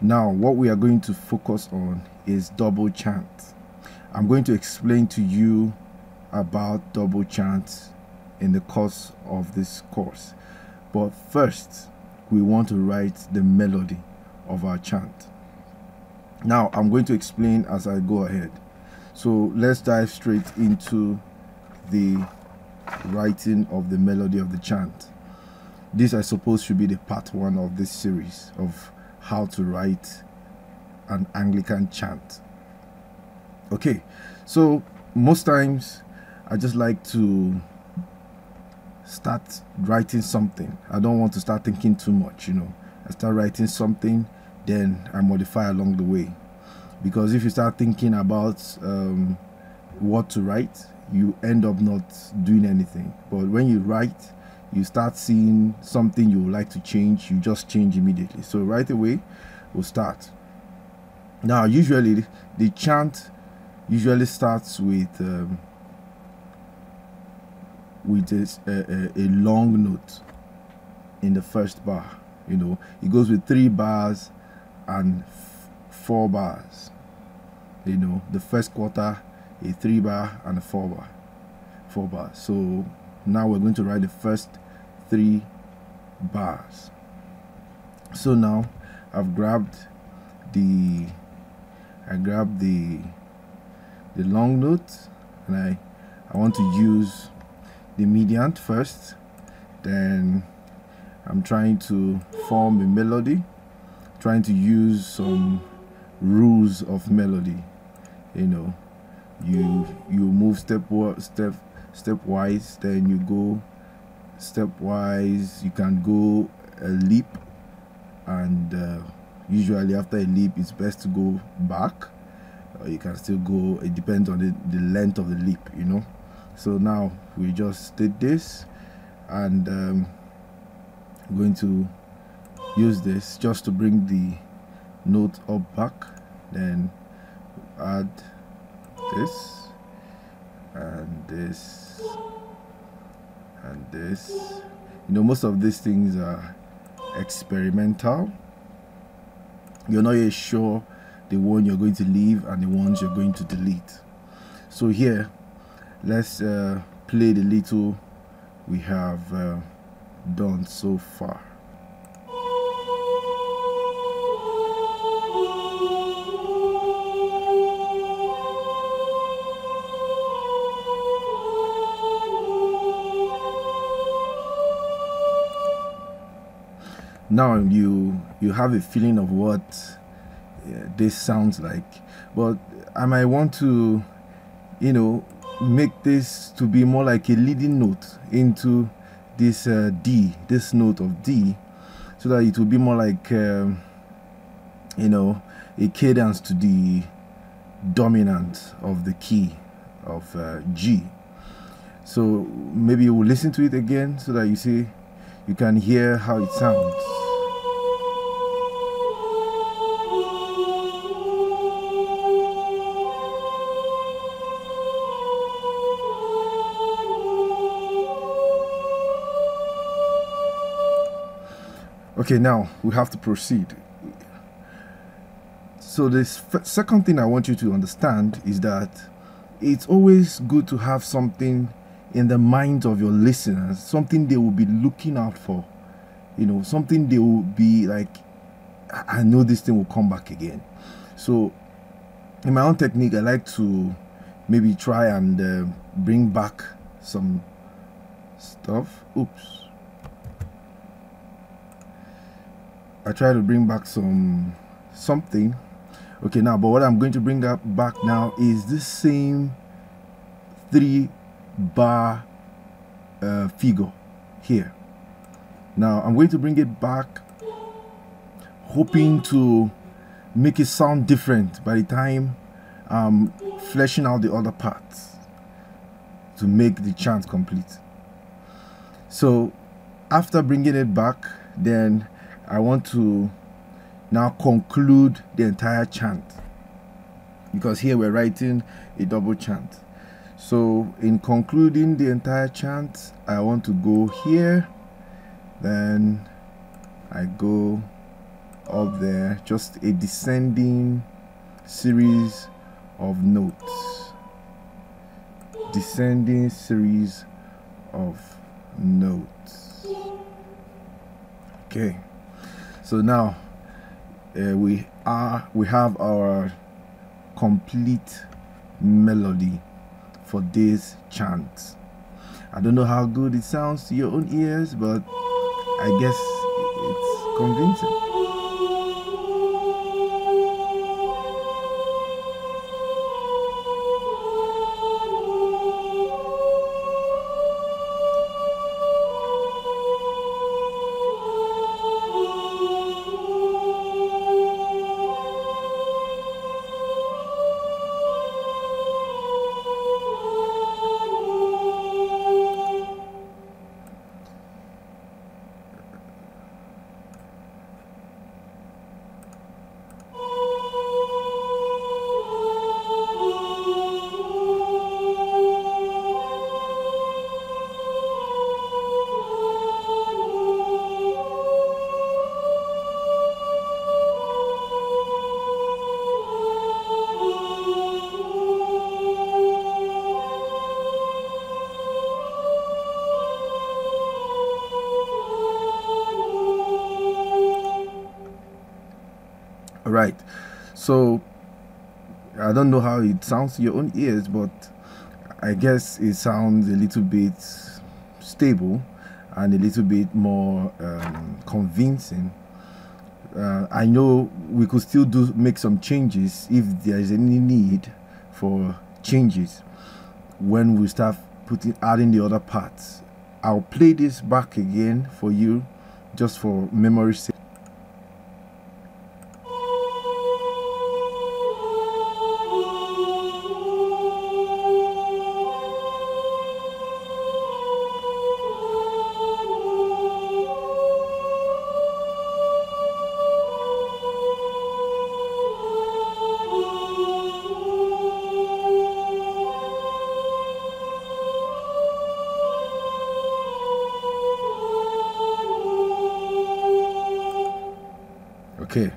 Now what we are going to focus on is double chant. I'm going to explain to you about double chant in the course of this course, but first we want to write the melody of our chant. Now I'm going to explain as I go ahead, so let's dive straight into the writing of the melody of the chant. This, I suppose, should be the part 1 of this series of how to write an Anglican chant. Okay, so most times I just like to start writing something. I don't want to start thinking too much, you know. I start writing something, then I modify along the way, because if you start thinking about what to write, you end up not doing anything. But when you write, you start seeing something you would like to change, you just change immediately. So right away we'll start. Now usually the chant usually starts with a long note in the first bar. You know, it goes with 3 bars and 4 bars. You know, the first quarter, a 3 bar and a 4 bars. So now we're going to write the first 3 bars. So now I've grabbed the long note, and I want to use the mediant first. Then I'm trying to form a melody, trying to use some rules of melody. You know, you move stepwise, then you go stepwise. You can go a leap, and usually after a leap it's best to go back, or you can still go, it depends on the length of the leap, you know. So now we just did this, and I'm going to use this just to bring the note up back, then add this and this and this. You know, most of these things are experimental. You're not yet sure the one you're going to leave and the ones you're going to delete. So here, let's play the little we have done so far. Now you have a feeling of what this sounds like, but I might want to, you know, make this to be more like a leading note into this D, this note of D, so that it will be more like you know, a cadence to the dominant of the key of G. So maybe you will listen to it again so that you can hear how it sounds. Okay, now we have to proceed. So this second thing I want you to understand is that it's always good to have something in the minds of your listeners, something they will be looking out for, you know, something they will be like, I know this thing will come back again. So in my own technique, I like to maybe try and bring back some stuff. Oops. I try to bring back something. Okay, now, but what I'm going to bring back now is this same 3-bar figure here. Now I'm going to bring it back, hoping to make it sound different by the time I'm fleshing out the other parts to make the chant complete. So after bringing it back, then I want to now conclude the entire chant, because here we're writing a double chant. So in concluding the entire chant, I want to go here, then I go up there, just a descending series of notes. Descending series of notes. Okay, so now we have our complete melody for this chant. I don't know how good it sounds to your own ears, but I guess it's convincing. All right, so I don't know how it sounds to your own ears, but I guess it sounds a little bit stable and a little bit more convincing. I know we could still make some changes if there is any need for changes when we start adding the other parts. I'll play this back again for you just for memory's sake. Okay.